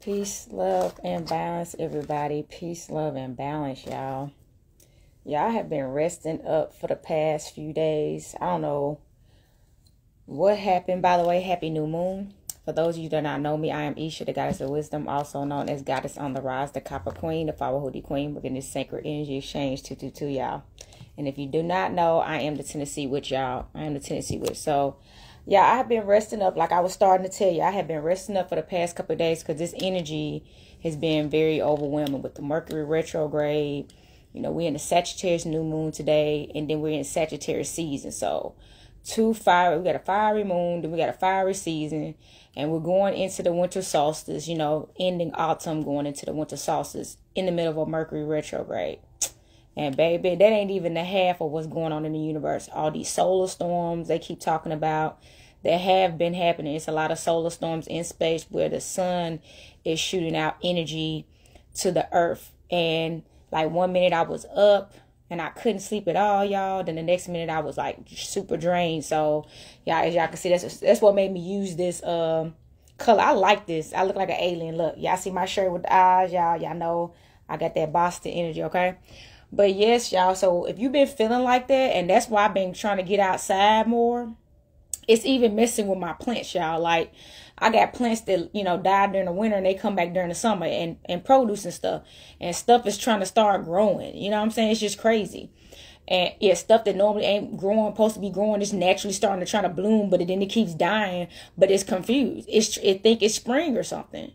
Peace, love, and balance, everybody. Peace, love, and balance, y'all. Y'all have been resting up for the past few days. I don't know what happened. By the way, happy new moon. For those of you that do not know me, I am Isha, the goddess of wisdom, also known as Goddess on the Rise, the Copper Queen, the Flower Hoodie Queen, within this sacred energy exchange 222, y'all. And if you do not know, I am the Tennessee Witch, y'all. I am the Tennessee Witch. So, yeah, I have been resting up. Like I was starting to tell you, I have been resting up for the past couple of days because this energy has been very overwhelming with the Mercury retrograde. You know, we're in the Sagittarius new moon today, and then we're in Sagittarius season. So, we got a fiery moon, then we got a fiery season, and we're going into the winter solstice, you know, ending autumn, going into the winter solstice in the middle of a Mercury retrograde. And baby, that ain't even the half of what's going on in the universe. All these solar storms they keep talking about that have been happening. It's a lot of solar storms in space where the sun is shooting out energy to the earth. And like 1 minute I was up and I couldn't sleep at all, y'all. Then the next minute I was like super drained. So y'all, as y'all can see, that's what made me use this color. I like this. I look like an alien. Look, y'all see my shirt with the eyes, y'all know I got that Boston energy, okay? But yes, y'all, so if you've been feeling like that, and that's why I've been trying to get outside more, it's even messing with my plants, y'all. Like, I got plants that, you know, die during the winter and they come back during the summer and produce and stuff. And stuff is trying to start growing. You know what I'm saying? It's just crazy. And yeah, stuff that normally ain't growing, supposed to be growing, is naturally starting to try to bloom, but then it keeps dying, but it's confused. It think it's spring or something.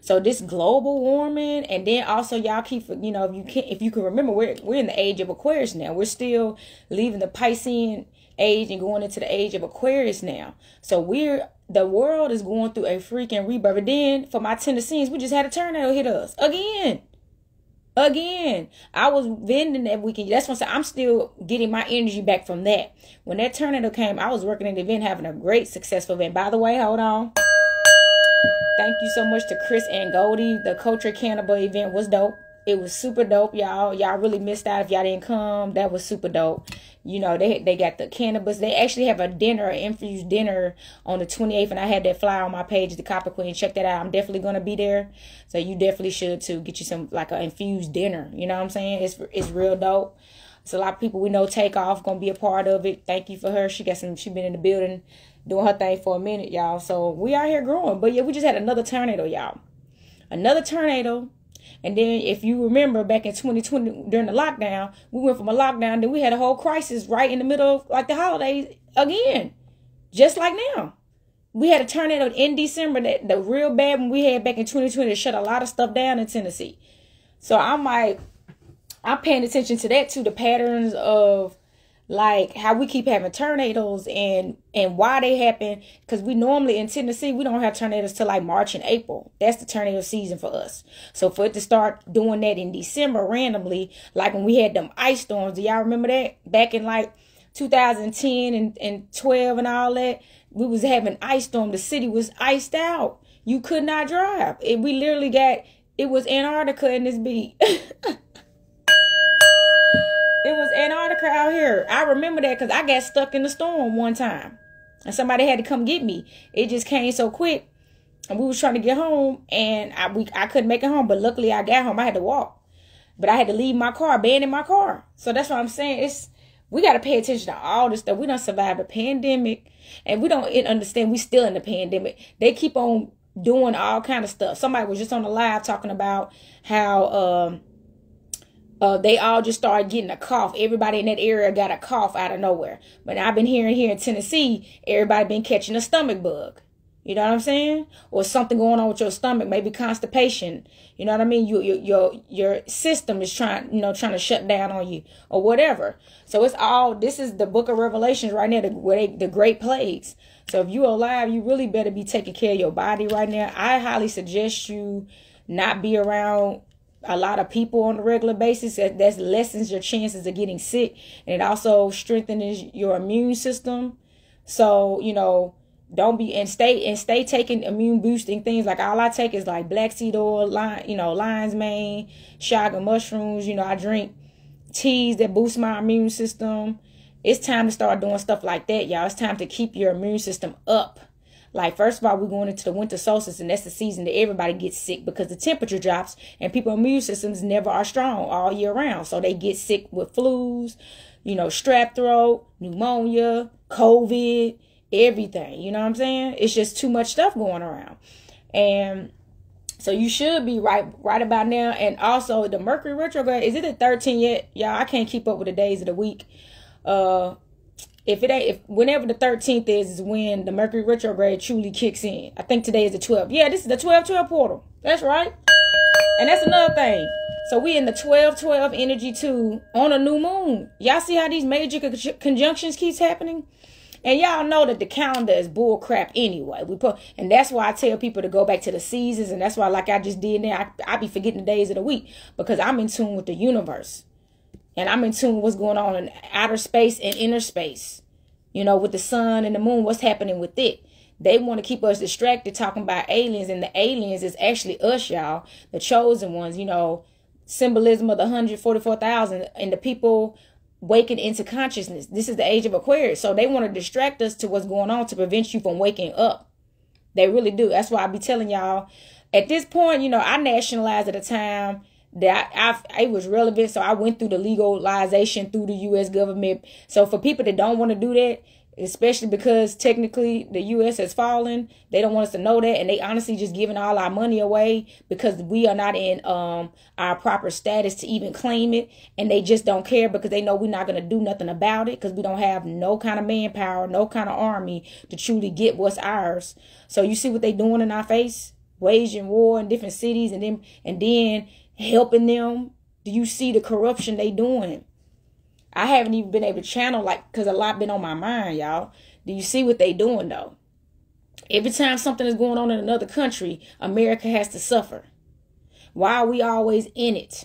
So this global warming, and then also y'all keep, you know, if you can remember, we're in the age of Aquarius now. We're still leaving the Piscean age and going into the age of Aquarius now. So the world is going through a freaking rebirth. But then for my Tennesseans, we just had a tornado hit us again. I was vending that weekend. That's what I'm still getting my energy back from that. When that tornado came, I was working in the event, having a great successful event. By the way, hold on. Thank you so much to Chris and Goldie. The Culture Cannibal event was dope. It was super dope, y'all. Y'all really missed out if y'all didn't come. That was super dope. You know, they got the cannabis. They actually have a dinner, an infused dinner on the 28th. And I had that flyer on my page, the Copper Queen. Check that out. I'm definitely going to be there. So you definitely should too. Get you some, like, an infused dinner. You know what I'm saying? It's real dope. It's a lot of people we know. Takeoff going to be a part of it. Thank you for her. She been in the building doing her thing for a minute, y'all. So we out here growing. But yeah, we just had another tornado, y'all. Another tornado. And then if you remember back in 2020 during the lockdown, we went from a lockdown, then we had a whole crisis right in the middle of like the holidays again. Just like now. We had a tornado in December, that the real bad one we had back in 2020 that shut a lot of stuff down in Tennessee. So I'm paying attention to that too, the patterns of like how we keep having tornadoes and why they happen. Because we normally in Tennessee, we don't have tornadoes till like March and April. That's the tornado season for us. So for it to start doing that in December randomly, like when we had them ice storms, do y'all remember that? Back in like 2010 and 12 and all that, we was having ice storm. The city was iced out. You could not drive. It was Antarctica in this beat. It was Antarctica out here. I remember that because I got stuck in the storm one time. And somebody had to come get me. It just came so quick. And we was trying to get home. And I couldn't make it home. But luckily I got home. I had to walk. But I had to leave my car, abandon my car. So that's what I'm saying. We got to pay attention to all this stuff. We done survived a pandemic. And we don't understand we still in the pandemic. They keep on doing all kind of stuff. Somebody was just on the live talking about how they all just started getting a cough. Everybody in that area got a cough out of nowhere. But I've been hearing here in Tennessee, everybody been catching a stomach bug. You know what I'm saying? Or something going on with your stomach, maybe constipation. You know what I mean? Your system is trying to shut down on you or whatever. So this is the book of Revelations right now, the great plagues. So if you're alive, you really better be taking care of your body right now. I highly suggest you not be around a lot of people on a regular basis. That lessens your chances of getting sick, and it also strengthens your immune system. So, you know, stay taking immune boosting things. Like all I take is like black seed oil, lion's mane, chaga mushrooms. You know, I drink teas that boost my immune system. It's time to start doing stuff like that, y'all. It's time to keep your immune system up. Like, first of all, we're going into the winter solstice, and that's the season that everybody gets sick because the temperature drops and people's immune systems never are strong all year round. So they get sick with flus, you know, strep throat, pneumonia, COVID, everything. You know what I'm saying? It's just too much stuff going around. And so you should be right about now. And also the Mercury retrograde, is it the 13th yet? Y'all, I can't keep up with the days of the week. Whenever the 13th is when the Mercury retrograde truly kicks in. I think today is the 12th. Yeah, this is the 12/12 portal. That's right. And that's another thing. So we in the 12/12 energy too on a new moon. Y'all see how these major conjunctions keeps happening? And y'all know that the calendar is bull crap anyway. And that's why I tell people to go back to the seasons. And that's why, like I just did now, I be forgetting the days of the week because I'm in tune with the universe. And I'm in tune with what's going on in outer space and inner space. You know, with the sun and the moon, what's happening with it. They want to keep us distracted talking about aliens. And the aliens is actually us, y'all. The chosen ones, you know, symbolism of the 144,000 and the people waking into consciousness. This is the age of Aquarius. So they want to distract us to what's going on to prevent you from waking up. They really do. That's why I be telling y'all at this point, you know, I nationalized at a time that it was relevant. So I went through the legalization through the U.S. government. So for people that don't want to do that, especially because technically the U.S. has fallen, they don't want us to know that. And they honestly just giving all our money away because we are not in our proper status to even claim it. And they just don't care because they know we're not going to do nothing about it because we don't have no kind of manpower, no kind of army to truly get what's ours. So you see what they doing in our face? Waging war in different cities and then helping them. Do you see the corruption they doing? I haven't even been able to channel, like, because a lot been on my mind, y'all. Do you see what they doing, though? Every time something is going on in another country, America has to suffer. Why are we always in it?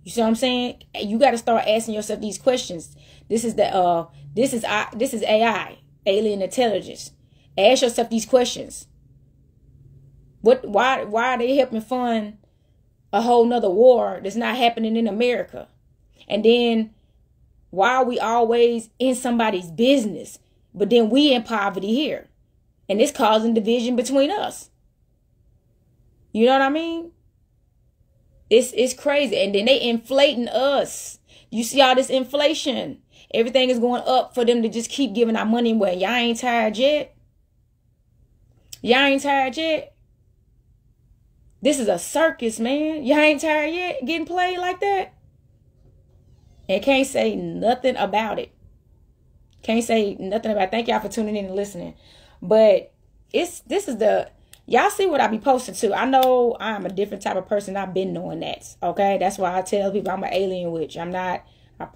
You see what I'm saying? You got to start asking yourself these questions. This is AI, Alien Intelligence. Ask yourself these questions. Why are they helping fund a whole nother war that's not happening in America? And then why are we always in somebody's business, but then we in poverty here? And it's causing division between us. You know what I mean? It's crazy. And then they inflating us. You see all this inflation. Everything is going up for them to just keep giving our money away. Y'all ain't tired yet? Y'all ain't tired yet? This is a circus, man. Y'all ain't tired yet getting played like that? And can't say nothing about it. Can't say nothing about it. Thank y'all for tuning in and listening. But y'all see what I be posting too. I know I'm a different type of person. I've been knowing that. Okay. That's why I tell people I'm an alien witch. I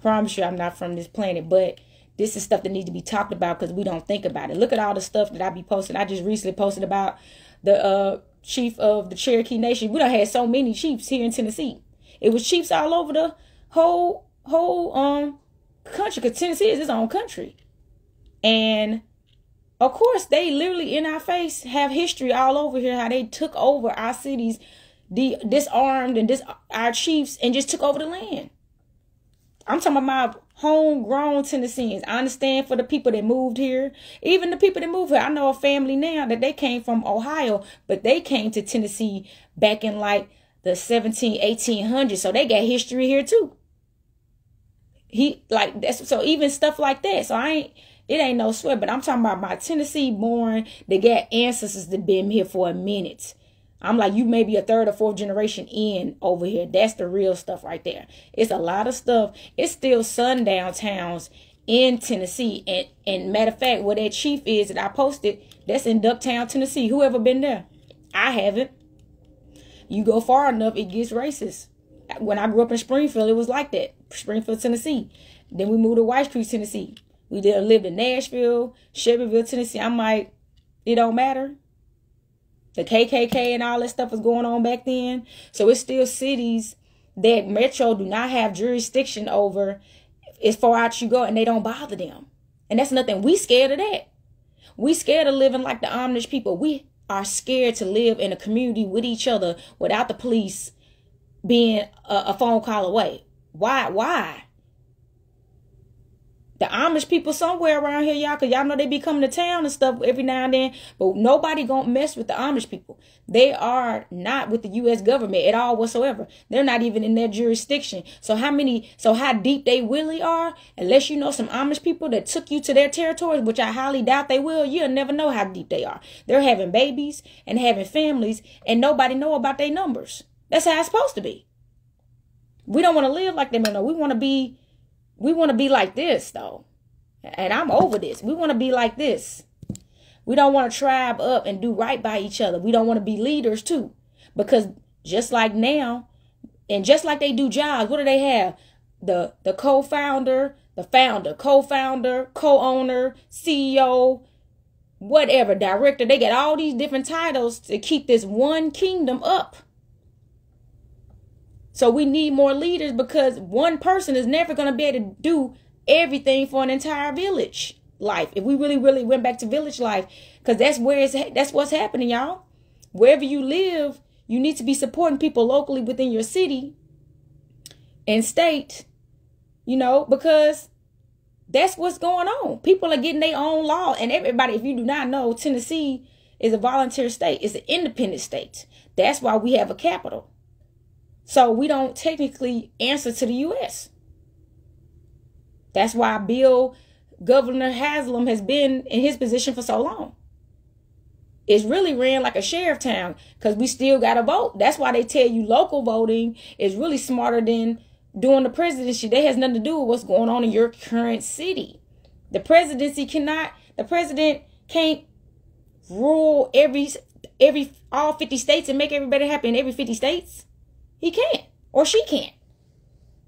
promise you I'm not from this planet. But this is stuff that needs to be talked about because we don't think about it. Look at all the stuff that I be posting. I just recently posted about the chief of the Cherokee Nation. We done had so many chiefs here in Tennessee. It was chiefs all over the whole country, because Tennessee is its own country. And of course they literally in our face have history all over here, how they took over our cities, disarmed and our chiefs, and just took over the land. I'm talking about homegrown Tennesseans. I understand for the people that moved here, even the people that moved here. I know a family now that they came from Ohio, but they came to Tennessee back in like the 1800s. So they got history here too. So even stuff like that. So it ain't no sweat, but I'm talking about my Tennessee born, they got ancestors that been here for a minute. I'm like, you may be a third or fourth generation in over here. That's the real stuff right there. It's a lot of stuff. It's still sundown towns in Tennessee. And matter of fact, where that chief is that I posted, that's in Ducktown, Tennessee. Who ever been there? I haven't. You go far enough, it gets racist. When I grew up in Springfield, it was like that. Springfield, Tennessee. Then we moved to White Creek, Tennessee. We lived in Nashville, Shelbyville, Tennessee. I'm like, it don't matter. The KKK and all that stuff was going on back then. So it's still cities that Metro do not have jurisdiction over as far out you go, and they don't bother them. And that's nothing. We scared of that. We scared of living like the Amish people. We are scared to live in a community with each other without the police being a phone call away. Why? The Amish people somewhere around here, y'all, because y'all know they be coming to town and stuff every now and then. But nobody gonna mess with the Amish people. They are not with the U.S. government at all whatsoever. They're not even in their jurisdiction. So how deep they really are, unless you know some Amish people that took you to their territories, which I highly doubt they will, you'll never know how deep they are. They're having babies and having families, and nobody know about their numbers. That's how it's supposed to be. We don't want to live like them, no. We want to be like this, though. And I'm over this. We want to be like this. We don't want to tribe up and do right by each other. We don't want to be leaders, too. Because just like now, and just like they do jobs, what do they have? The co-founder, the founder, co-founder, co-owner, CEO, whatever, director. They get all these different titles to keep this one kingdom up. So we need more leaders, because one person is never going to be able to do everything for an entire village life. If we really, really went back to village life, because that's what's happening, y'all. Wherever you live, you need to be supporting people locally within your city and state, because that's what's going on. People are getting their own law, and everybody, if you do not know, Tennessee is a volunteer state. It's an independent state. That's why we have a capital. So we don't technically answer to the U.S. That's why Governor Haslam has been in his position for so long. It's really ran like a sheriff town, because we still got to vote. That's why they tell you local voting is really smarter than doing the presidency. That has nothing to do with what's going on in your current city. The president can't rule all 50 states and make everybody happy in every 50 states. He can't, or she can't.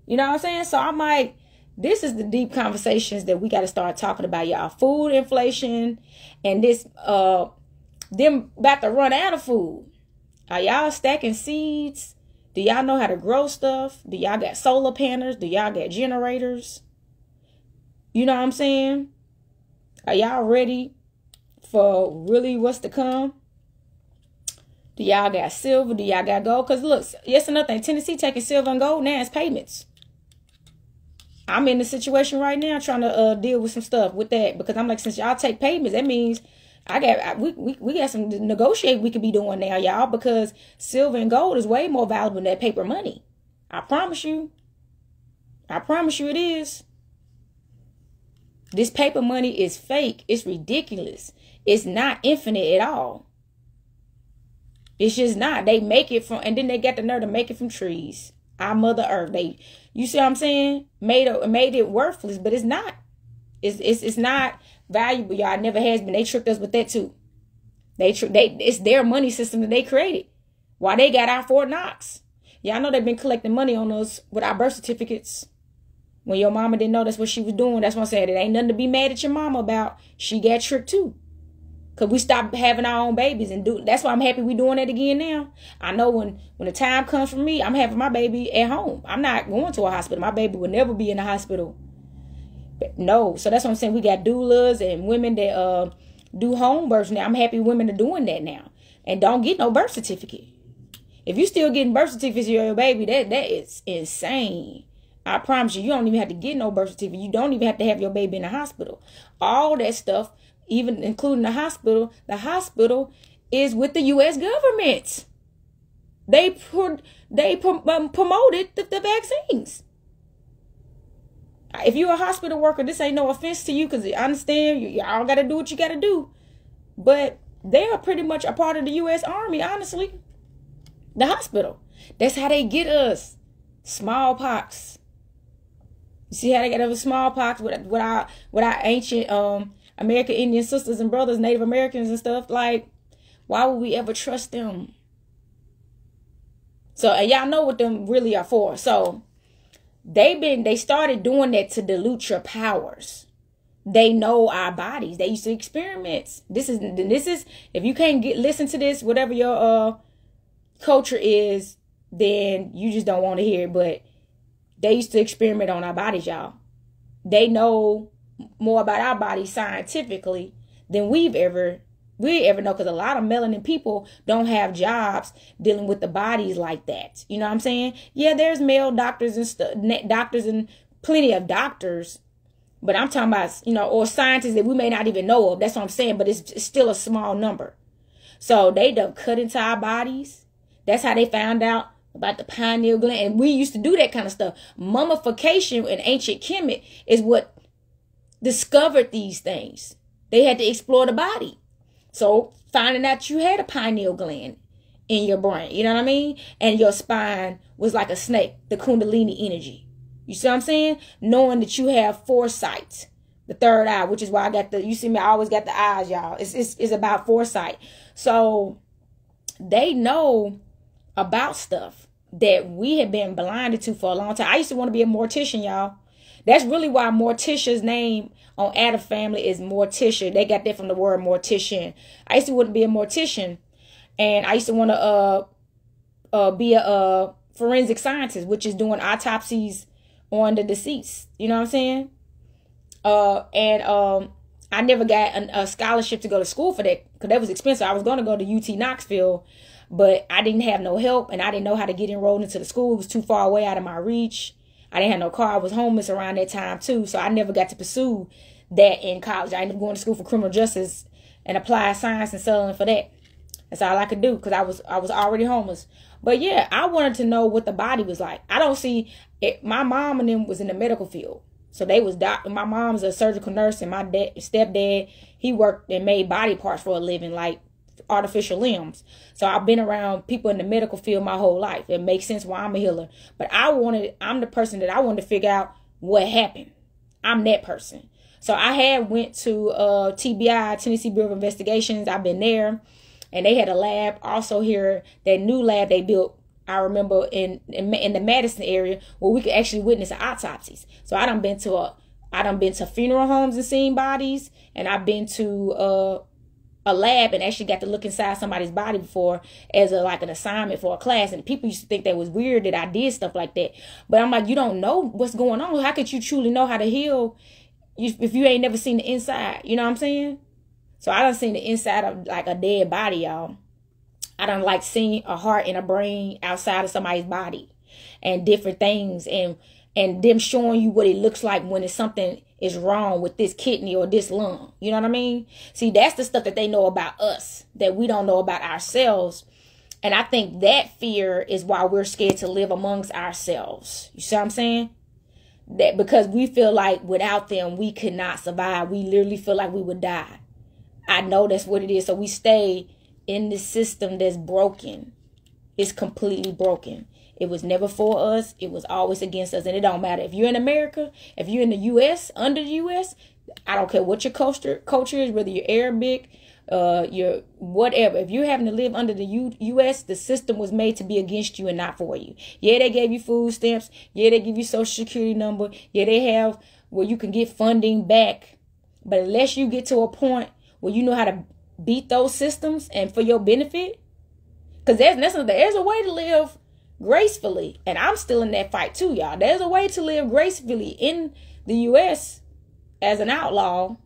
You know what I'm saying? So I'm like, this is the deep conversations that we got to start talking about, y'all. Food inflation and this, them about to run out of food. Are y'all stacking seeds? Do y'all know how to grow stuff? Do y'all got solar panels? Do y'all got generators? You know what I'm saying? Are y'all ready for really what's to come? Do y'all got silver? Do y'all got gold? Because look, yes, another thing. Tennessee taking silver and gold now as payments. I'm in the situation right now trying to deal with some stuff with that, because I'm like, since y'all take payments, that means we got some negotiate we could be doing now, y'all, because silver and gold is way more valuable than that paper money. I promise you. I promise you it is. This paper money is fake. It's ridiculous. It's not infinite at all. It's just not. They make it from, and then they got the nerve to make it from trees. Our Mother Earth. You see what I'm saying? Made it worthless, but it's not. It's not valuable, y'all. It never has been. They tricked us with that too. It's their money system that they created. Why they got our Fort Knox? Y'all know they've been collecting money on us with our birth certificates. When your mama didn't know that's what she was doing. That's what I'm saying. It ain't nothing to be mad at your mama about. She got tricked too. Because we stopped having our own babies. That's why I'm happy we doing that again now. I know when the time comes for me, I'm having my baby at home. I'm not going to a hospital. My baby will never be in the hospital. But no. So that's what I'm saying. We got doulas and women that do home births now. I'm happy women are doing that now. And don't get no birth certificate. If you still getting birth certificates for your baby, that is insane. I promise you, you don't even have to get no birth certificate. You don't even have to have your baby in the hospital. All that stuff, even including the hospital is with the U.S. government. They promoted the vaccines. If you're a hospital worker, this ain't no offense to you, because I understand y'all got to do what you got to do. But they are pretty much a part of the U.S. Army, honestly. The hospital. That's how they get us. Smallpox. You see how they get us smallpox with our ancient American Indian sisters and brothers, Native Americans and stuff. Like, why would we ever trust them? So, and y'all know what them really are for. So, they started doing that to dilute your powers. They know our bodies. They used to experiments. This is if you can't listen to this, whatever your culture is, then you just don't want to hear it. But they used to experiment on our bodies, y'all. They know more about our bodies scientifically than we ever know, because a lot of melanin people don't have jobs dealing with the bodies like that. You know what I'm saying? Yeah, there's male doctors and plenty of doctors, But I'm talking about, or scientists that we may not even know of. That's what I'm saying. But it's still a small number. So they done cut into our bodies. That's how they found out about the pineal gland. And we used to do that kind of stuff. Mummification in ancient Kemet is what discovered these things. They had to explore the body. So finding out you had a pineal gland in your brain, you know what I mean? And your spine was like a snake, the Kundalini energy. You see what I'm saying? Knowing that you have foresight, the third eye, which is why I got you see me, I always got the eyes, y'all. It's about foresight. So they know about stuff that we have been blinded to for a long time. I used to want to be a mortician, y'all. That's really why Morticia's name on Adam Family is Morticia. They got that from the word mortician. I used to want to be a mortician, and I used to want to be a forensic scientist, which is doing autopsies on the deceased. You know what I'm saying? I never got a scholarship to go to school for that because that was expensive. I was going to go to UT Knoxville, but I didn't have no help, and I didn't know how to get enrolled into the school. It was too far away out of my reach. I didn't have no car. I was homeless around that time too, so I never got to pursue that in college. I ended up going to school for criminal justice and applied science and selling for that. That's all I could do because I was already homeless. But yeah, I wanted to know what the body was like. I don't see it. My mom and them was in the medical field, so they was my mom's a surgical nurse, and my stepdad, he worked and made body parts for a living, like artificial limbs. So I've been around people in the medical field my whole life. It makes sense why I'm a healer. But I'm the person that I wanted to figure out what happened. I'm that person. So I had went to TBI, Tennessee Bureau of Investigations. I've been there, and they had a lab also here. That new lab they built, I remember in the Madison area, where we could actually witness autopsies. So I done been to funeral homes and seen bodies, and I've been to a lab and actually got to look inside somebody's body before as an assignment for a class. And people used to think that was weird that I did stuff like that. But I'm like, you don't know what's going on. How could you truly know how to heal if you ain't never seen the inside? You know what I'm saying? So I done seen the inside of like a dead body, y'all. I done like seen a heart and a brain outside of somebody's body and different things, and them showing you what it looks like when it's something is wrong with this kidney or this lung. You know what I mean? See, that's the stuff that they know about us that we don't know about ourselves. And I think that fear is why we're scared to live amongst ourselves. You see what I'm saying? That because we feel like without them, we could not survive. We literally feel like we would die. I know that's what it is. So we stay in this system that's broken. It's completely broken. It was never for us. It was always against us. And it don't matter. If you're in America, if you're in the U.S., under the U.S., I don't care what your culture is, whether you're Arabic, you're whatever. If you're having to live under the U.S., the system was made to be against you and not for you. Yeah, they gave you food stamps. Yeah, they give you social security number. Yeah, they have where you can get funding back. But unless you get to a point where you know how to beat those systems and for your benefit, because there's a way to live gracefully, and I'm still in that fight too, y'all. There's a way to live gracefully in the U.S. as an outlaw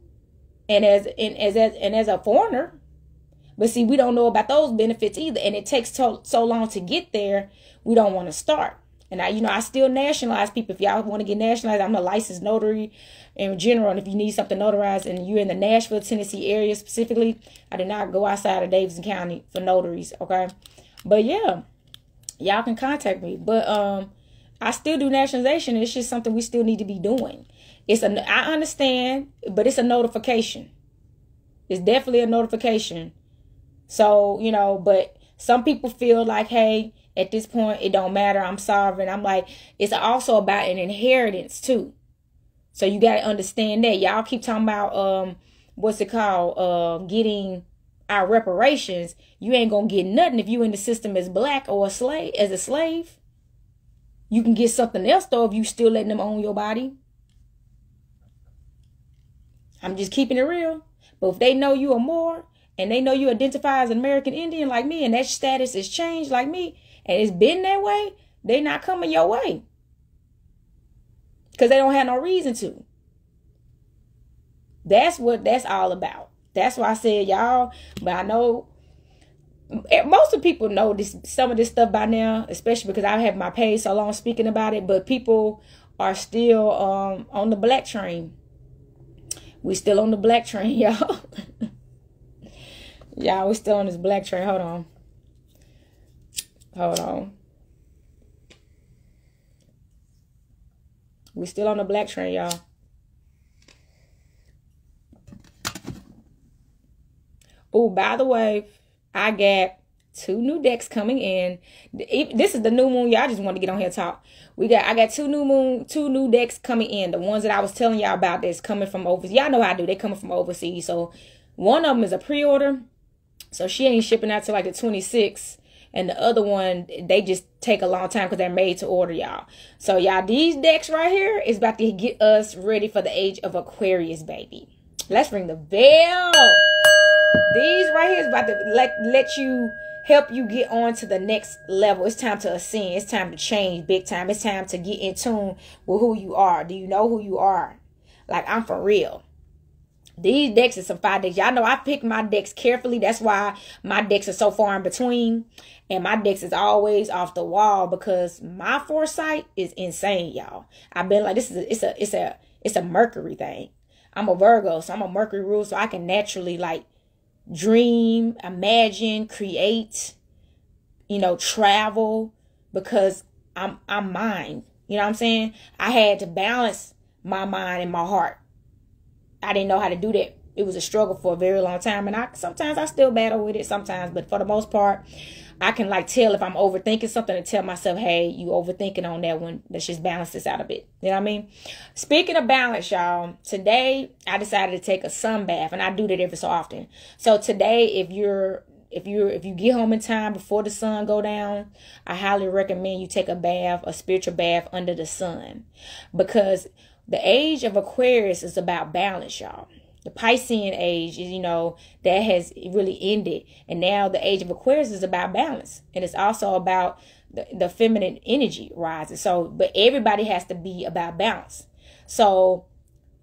and as a foreigner. But see, we don't know about those benefits either, and it takes so long to get there. We don't want to start. And I still nationalize people. If y'all want to get nationalized, I'm a licensed notary in general. And if you need something notarized and you're in the Nashville, Tennessee area specifically, I do not go outside of Davidson County for notaries. Okay, but yeah. Y'all can contact me, but I still do nationalization. It's just something we still need to be doing. I understand, but it's a notification. It's definitely a notification. So, but some people feel like, hey, at this point, it don't matter. I'm sovereign. I'm like, it's also about an inheritance too. So you got to understand that. Y'all keep talking about, what's it called? Getting our reparations. You ain't gonna get nothing if you in the system as black or a slave. You can get something else though if you still letting them own your body. I'm just keeping it real. But if they know you are more, and they know you identify as an American Indian like me, and that status is changed like me, and it's been that way, they not coming your way. Because they don't have no reason to. That's what that's all about. That's why I said y'all, but I know most of people know some of this stuff by now, especially because I have my page so long speaking about it, but people are still on the black train. We still on the black train, y'all. Y'all, we still on this black train. Hold on. Hold on. We still on the black train, y'all. Oh, by the way, I got 2 new decks coming in. This is the new moon. Y'all just want to get on here and talk. I got 2 new decks coming in. The ones that I was telling y'all about that's coming from overseas. Y'all know how I do. They coming from overseas. So one of them is a pre-order. So she ain't shipping out till like the 26th. And the other one, they just take a long time because they're made to order, y'all. So y'all, these decks right here is about to get us ready for the age of Aquarius, baby. Let's ring the bell. These right here is about to let you, help you get on to the next level. It's time to ascend. It's time to change big time. It's time to get in tune with who you are. Do you know who you are? Like, I'm for real. These decks are some 5 decks. Y'all know I pick my decks carefully. That's why my decks are so far in between. And my decks is always off the wall because my foresight is insane, y'all. I've been like, it's a Mercury thing. I'm a Virgo, so I'm a Mercury rule, so I can naturally like dream, imagine, create, travel because I'm mind. You know what I'm saying? I had to balance my mind and my heart. I didn't know how to do that. It was a struggle for a very long time. And sometimes I still battle with it sometimes. But for the most part, I can like tell if I'm overthinking something and tell myself, hey, you overthinking on that one. Let's just balance this out a bit. You know what I mean? Speaking of balance, y'all, today I decided to take a sun bath. And I do that every so often. So today, if you get home in time before the sun go down, I highly recommend you take a bath, a spiritual bath under the sun. Because the age of Aquarius is about balance, y'all. The Piscean age is, that has really ended. And now the age of Aquarius is about balance. And it's also about the feminine energy rising. So, but everybody has to be about balance. So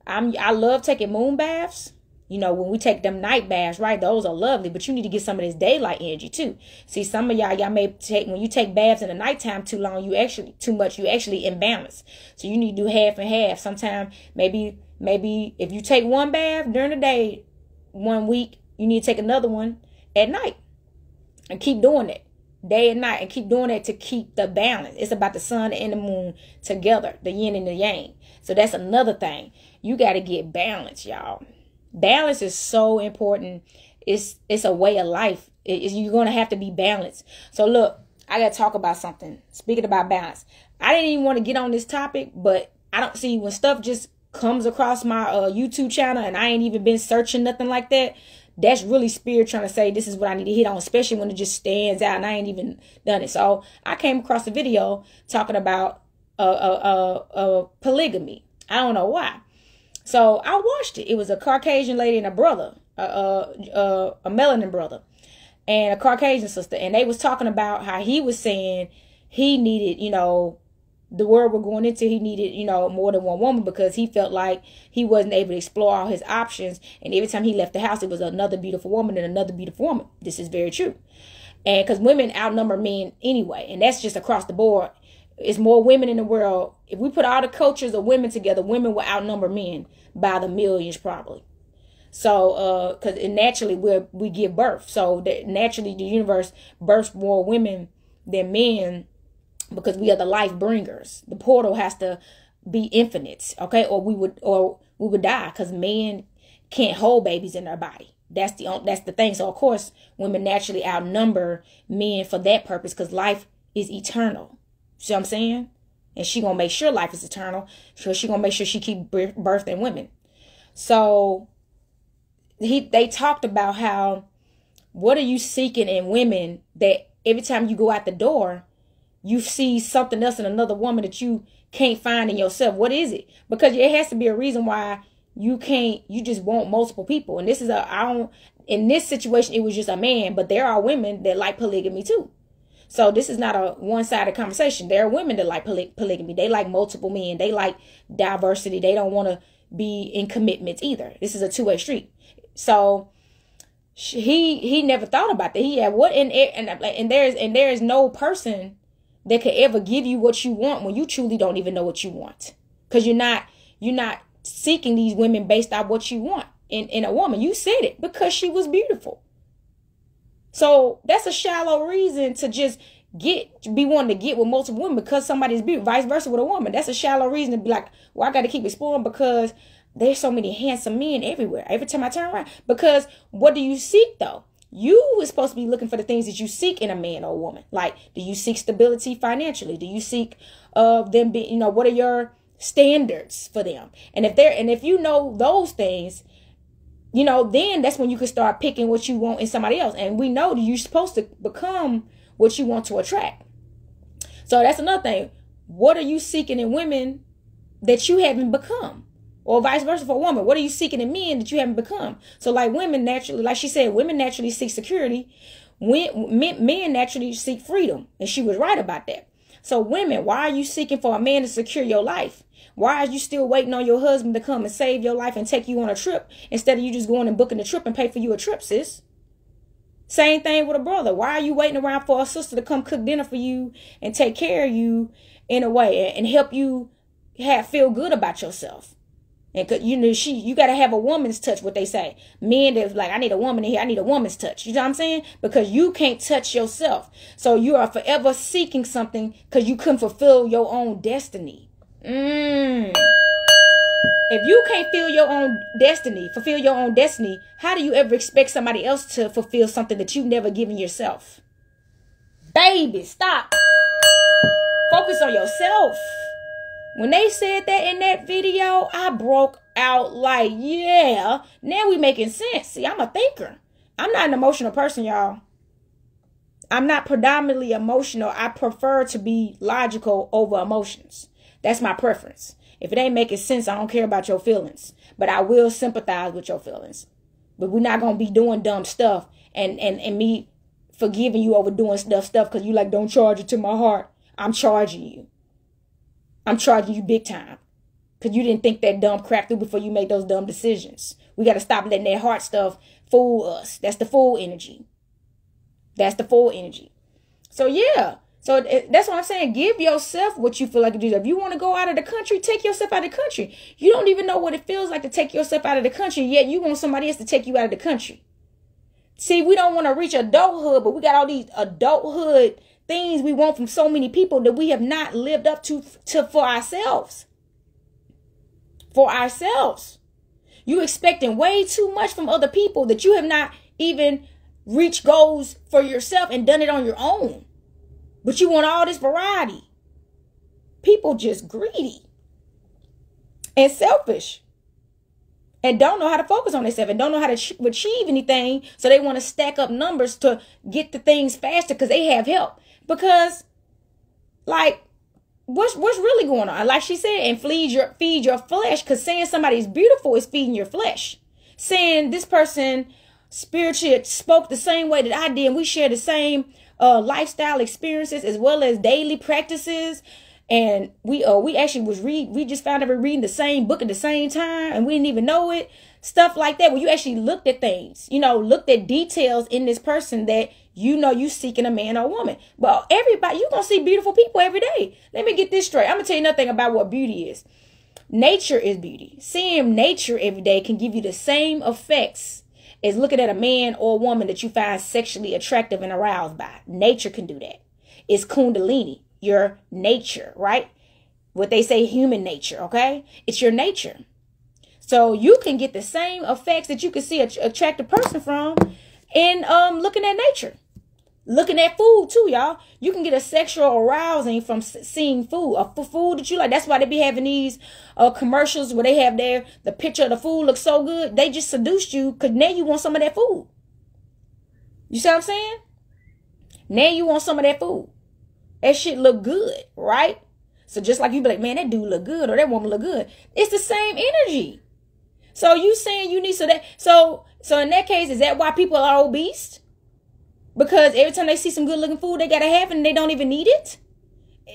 I love taking moon baths. When we take them night baths, right? Those are lovely, but you need to get some of this daylight energy too. See, some of y'all may take, when you take baths in the nighttime too long, you actually imbalance. So you need to do half and half. Sometimes maybe if you take one bath during the day, 1 week, you need to take another one at night and keep doing it day and night and keep doing it to keep the balance. It's about the sun and the moon together, the yin and the yang. So that's another thing. You got to get balance, y'all. Balance is so important. It's a way of life. You're going to have to be balanced. So look, I got to talk about something. Speaking about balance, I didn't even want to get on this topic, but I don't see when stuff just comes across my YouTube channel and I ain't even been searching nothing like that. That's really spirit trying to say this is what I need to hit on, especially when it just stands out and I ain't even done it. So I came across a video talking about polygamy. I don't know why. So I watched it. It was a Caucasian lady and a brother, a melanin brother and a Caucasian sister. And they was talking about how he was saying he needed, the world we're going into, he needed, more than one woman because he felt like he wasn't able to explore all his options. And every time he left the house, it was another beautiful woman and another beautiful woman. This is very true. And because women outnumber men anyway. And that's just across the board. It's more women in the world. If we put all the cultures of women together, women will outnumber men by the millions probably. So, because naturally we give birth. So that naturally the universe births more women than men because we are the life bringers. The portal has to be infinite, okay? Or we would die because men can't hold babies in their body. That's the thing. So of course, women naturally outnumber men for that purpose because life is eternal. See what I'm saying? And she gonna make sure life is eternal. So she gonna make sure she keep birthing women. So they talked about how, what are you seeking in women that every time you go out the door, you see something else in another woman that you can't find in yourself? What is it? Because it has to be a reason why you just want multiple people. And this is in this situation, it was just a man, but there are women that like polygamy too. So this is not a one-sided conversation. There are women that like polygamy. They like multiple men. They like diversity. They don't want to be in commitments either. This is a two-way street. So he never thought about that. He had what and there is no person that could ever give you what you want when you truly don't even know what you want, because you're not seeking these women based on what you want in a woman. You said it, because she was beautiful. So that's a shallow reason to just be wanting to get with multiple women because somebody's beautiful. Vice versa with a woman. That's a shallow reason to be like, well, I got to keep exploring because there's so many handsome men everywhere. Every time I turn around. Because what do you seek though? You is supposed to be looking for the things that you seek in a man or a woman. Like, do you seek stability financially? Do you seek them being, what are your standards for them? And if you know those things, then that's when you can start picking what you want in somebody else. And we know that you're supposed to become what you want to attract. So that's another thing. What are you seeking in women that you haven't become? Or vice versa for a woman. What are you seeking in men that you haven't become? So like women naturally, like she said, women naturally seek security. Men naturally seek freedom. And she was right about that. So women, why are you seeking for a man to secure your life? Why are you still waiting on your husband to come and save your life and take you on a trip instead of you just going and booking a trip and pay for you a trip, sis? Same thing with a brother. Why are you waiting around for a sister to come cook dinner for you and take care of you in a way and help you feel good about yourself? And you got to have a woman's touch, what they say. Men that's like, I need a woman in here. I need a woman's touch. You know what I'm saying? Because you can't touch yourself. So you are forever seeking something because you couldn't fulfill your own destiny. If you can't fulfill your own destiny, how do you ever expect somebody else to fulfill something that you've never given yourself? Baby, stop. Focus on yourself. When they said that in that video, I broke out like, yeah, now we making sense. See, I'm a thinker. I'm not an emotional person, y'all. I'm not predominantly emotional. I prefer to be logical over emotions. That's my preference. If it ain't making sense, I don't care about your feelings. But I will sympathize with your feelings. But we're not going to be doing dumb stuff and me forgiving you over doing stuff because you like, don't charge it to my heart. I'm charging you. I'm charging you big time. Because you didn't think that dumb crap through before you make those dumb decisions. We got to stop letting that heart stuff fool us. That's the fool energy. That's the fool energy. So yeah. So that's what I'm saying. Give yourself what you feel like to do. If you want to go out of the country, take yourself out of the country. You don't even know what it feels like to take yourself out of the country, yet you want somebody else to take you out of the country. See, we don't want to reach adulthood, but we got all these adulthood things we want from so many people that we have not lived up to for ourselves. For ourselves. You expecting way too much from other people that you have not even reached goals for yourself and done it on your own. But you want all this variety. People just greedy and selfish and don't know how to focus on themselves and don't know how to achieve anything. So they want to stack up numbers to get the things faster because they have help. Because, like, what's really going on? Like she said, and feed your flesh. Because saying somebody's beautiful is feeding your flesh. Saying this person spiritually spoke the same way that I did, and we share the same lifestyle experiences as well as daily practices, and we just found out we're reading the same book at the same time and we didn't even know it. Stuff like that, where you actually looked at things, looked at details in this person that you seeking a man or a woman. But everybody, you're gonna see beautiful people every day. Let me get this straight. I'm gonna tell you nothing about what beauty is. Nature is beauty. Seeing nature every day can give you the same effects is looking at a man or a woman that you find sexually attractive and aroused by. Nature can do that. It's kundalini, your nature, right? What they say, human nature, okay? It's your nature. So you can get the same effects that you can see attract a person from in looking at nature. Looking at food too, y'all. You can get a sexual arousing from seeing food, food that you like. That's why they be having these commercials where they have the picture of the food looks so good. They just seduced you because now you want some of that food. You see what I'm saying? Now you want some of that food. That shit look good, right? So just like you be like, man, that dude look good or that woman look good. It's the same energy. So you saying you need so in that case, is that why people are obese? Because every time they see some good looking food, they gotta have it and they don't even need it?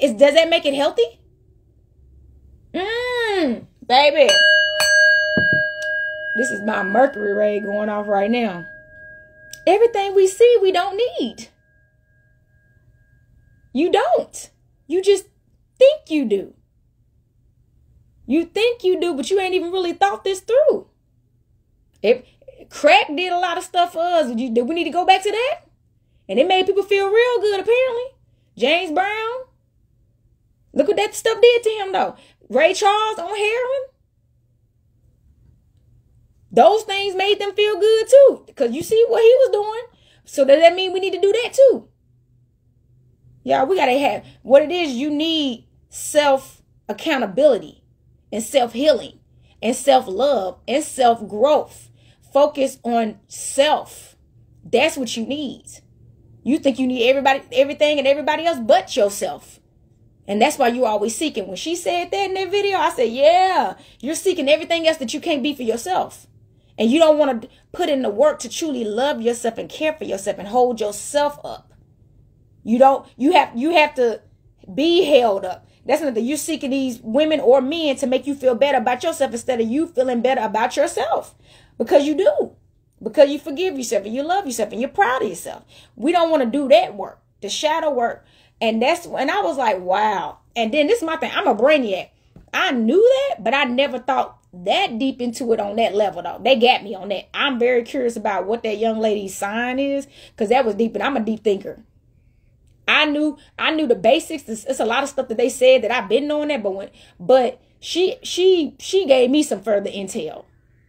Does that make it healthy? Baby. This is my Mercury ray going off right now. Everything we see, we don't need. You don't. You just think you do. You think you do, but you ain't even really thought this through. If crack did a lot of stuff for us, do we need to go back to that? And it made people feel real good, apparently. James Brown. Look what that stuff did to him, though. Ray Charles on heroin. Those things made them feel good, too. Because you see what he was doing. So does that mean we need to do that, too? Y'all, we got to have what it is. You need self-accountability and self-healing and self-love and self-growth. Focus on self. That's what you need. You think you need everything and everybody else but yourself. And that's why you're always seeking. When she said that in that video, I said, yeah, you're seeking everything else that you can't be for yourself. And you don't want to put in the work to truly love yourself and care for yourself and hold yourself up. You have to be held up. That's nothing. You're seeking these women or men to make you feel better about yourself instead of you feeling better about yourself. Because you do. Because you forgive yourself and you love yourself and you're proud of yourself. We don't want to do that work, the shadow work. And I was like, wow. And then this is my thing. I'm a brainiac. I knew that, but I never thought that deep into it on that level, though. They got me on that. I'm very curious about what that young lady's sign is, because that was deep, and I'm a deep thinker. I knew the basics. It's a lot of stuff that they said that I've been knowing that, but she gave me some further intel.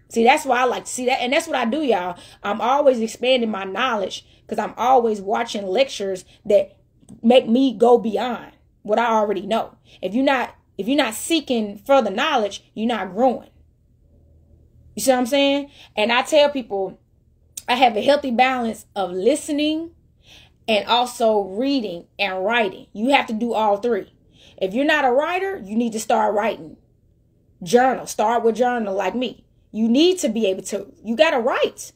See, that's why I like to see that. And that's what I do, y'all. I'm always expanding my knowledge because I'm always watching lectures that make me go beyond what I already know. If you're not seeking further knowledge, you're not growing. You see what I'm saying? And I tell people I have a healthy balance of listening and also reading and writing. You have to do all three. If you're not a writer, you need to start writing. Journal. Start with journal like me. You need to be able to. You got to write.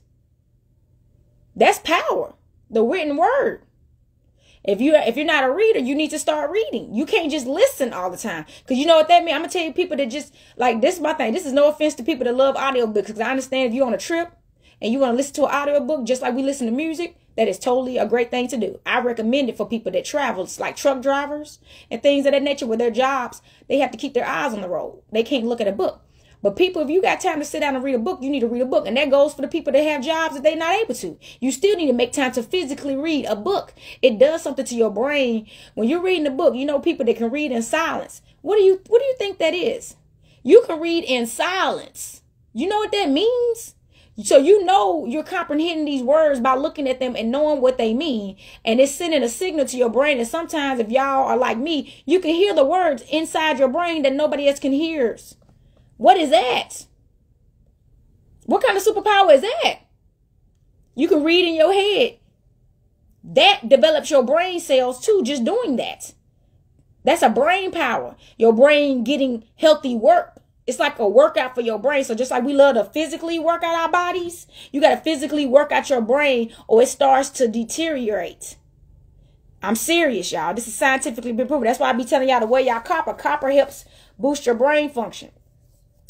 That's power. The written word. If you're not a reader, you need to start reading. You can't just listen all the time. Because you know what that means? I'm going to tell you people that just, like, this is my thing. This is no offense to people that love audiobooks. Because I understand if you're on a trip and you want to listen to an audiobook just like we listen to music, that is totally a great thing to do. I recommend it for people that travel. It's like truck drivers and things of that nature with their jobs. They have to keep their eyes on the road. They can't look at a book. But people, if you got time to sit down and read a book, you need to read a book. And that goes for the people that have jobs that they're not able to. You still need to make time to physically read a book. It does something to your brain. When you're reading a book, you know people that can read in silence. What do you think that is? You can read in silence. You know what that means? So you know you're comprehending these words by looking at them and knowing what they mean. And it's sending a signal to your brain. And sometimes if y'all are like me, you can hear the words inside your brain that nobody else can hear. What is that? What kind of superpower is that? You can read in your head. That develops your brain cells too, just doing that. That's a brain power. Your brain getting healthy work. It's like a workout for your brain. So just like we love to physically work out our bodies, you got to physically work out your brain or it starts to deteriorate. I'm serious, y'all. This is scientifically been proven. That's why I be telling y'all to wear y'all copper. Copper helps boost your brain function.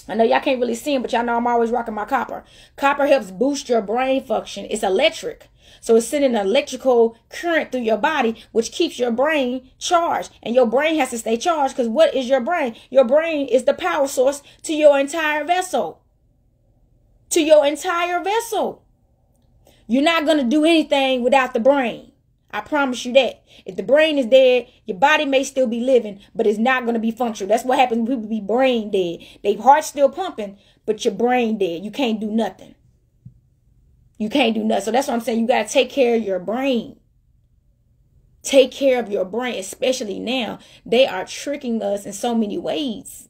I know y'all can't really see them, but y'all know I'm always rocking my copper. Copper helps boost your brain function. It's electric. So it's sending an electrical current through your body, which keeps your brain charged. And your brain has to stay charged because what is your brain? Your brain is the power source to your entire vessel. To your entire vessel. You're not going to do anything without the brain. I promise you that. If the brain is dead, your body may still be living, but it's not going to be functional. That's what happens when people be brain dead. Their heart's still pumping, but your brain dead. You can't do nothing. You can't do nothing. So that's what I'm saying. You got to take care of your brain. Take care of your brain, especially now. They are tricking us in so many ways.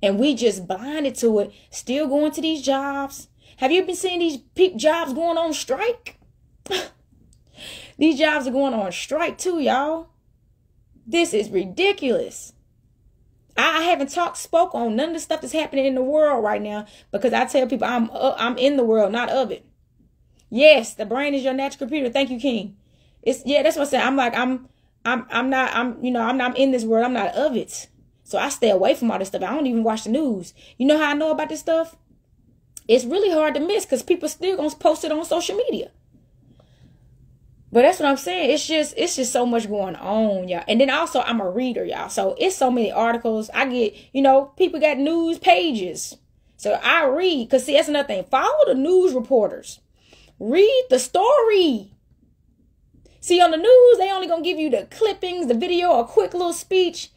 And we just blinded to it. Still going to these jobs. Have you been seeing these jobs going on strike? These jobs are going on strike too, y'all. This is ridiculous. I haven't spoke on none of the stuff that's happening in the world right now because I tell people I'm in the world, not of it. Yes, the brain is your natural computer. Thank you, King. That's what I'm saying. I'm not in this world. I'm not of it. So I stay away from all this stuff. I don't even watch the news. You know how I know about this stuff? It's really hard to miss because people still gonna post it on social media. But that's what I'm saying. It's just so much going on, y'all. And then also I'm a reader, y'all. So it's so many articles. I get, people got news pages. So I read, because see, that's another thing. Follow the news reporters. Read the story. See, on the news, they only gonna give you the clippings, the video, a quick little speech.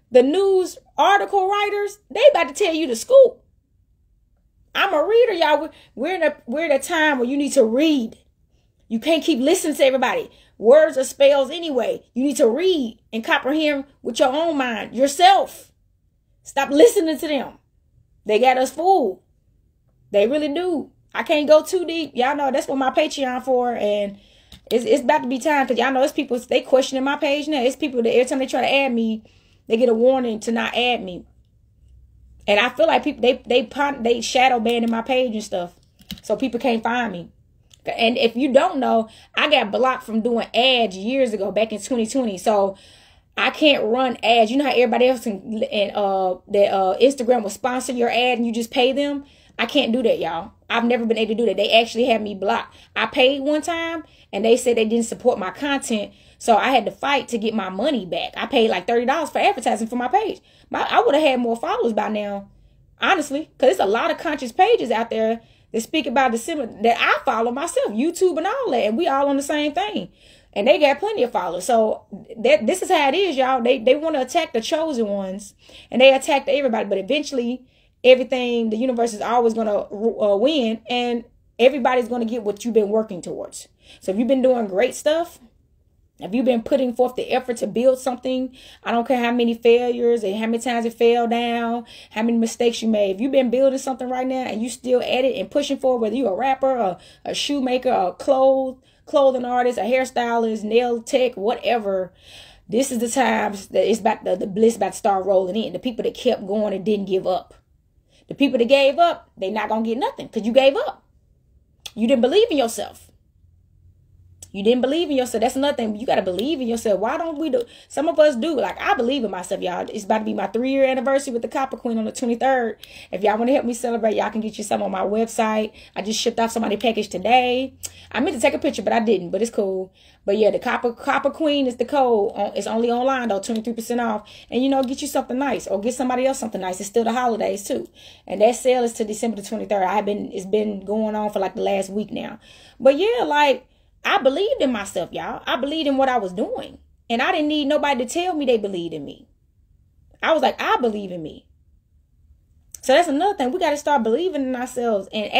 The news article writers, they about to tell you the scoop. I'm a reader, y'all. We're in a time where you need to read. You can't keep listening to everybody. Words are spells anyway. You need to read and comprehend with your own mind, yourself. Stop listening to them. They got us fooled. They really do. I can't go too deep. Y'all know that's what my Patreon for, and it's about to be time, because y'all know it's people, they questioning my page now. It's people that every time they try to add me, they get a warning to not add me. And I feel like people, they shadow banning my page and stuff, so people can't find me. And if you don't know, I got blocked from doing ads years ago, back in 2020. So I can't run ads. You know how everybody else Instagram will sponsor your ad and you just pay them? I can't do that, y'all. I've never been able to do that. They actually had me blocked. I paid one time and they said they didn't support my content. So I had to fight to get my money back. I paid like $30 for advertising for my page. I would have had more followers by now, honestly, because there's a lot of conscious pages out there that speak about the similar that I follow myself, YouTube and all that, and we all on the same thing. And they got plenty of followers. So this is how it is, y'all. They want to attack the chosen ones, and they attack everybody. But eventually, everything, the universe is always going to win, and everybody's going to get what you've been working towards. So if you've been doing great stuff, if you've been putting forth the effort to build something, I don't care how many failures and how many times it fell down, how many mistakes you made. If you've been building something right now and you still at it and pushing forward, whether you're a rapper, a shoemaker, a clothing artist, a hairstylist, nail tech, whatever, this is the times that it's about the bliss about to start rolling in. The people that kept going and didn't give up. The people that gave up, they're not going to get nothing because you gave up. You didn't believe in yourself. You didn't believe in yourself. That's another thing. You got to believe in yourself. Why don't we do? Some of us do. Like, I believe in myself, y'all. It's about to be my 3-year anniversary with the Copper Queen on the 23rd. If y'all want to help me celebrate, y'all can get you some on my website. I just shipped off somebody's package today. I meant to take a picture, but I didn't. But it's cool. But yeah, the Copper Queen is the code. It's only online, though. 23% off. And, get you something nice. Or get somebody else something nice. It's still the holidays, too. And that sale is to December the 23rd. It's been going on for like the last week now. But yeah, like, I believed in myself, y'all. I believed in what I was doing. And I didn't need nobody to tell me they believed in me. I was like, I believe in me. So that's another thing. We got to start believing in ourselves. And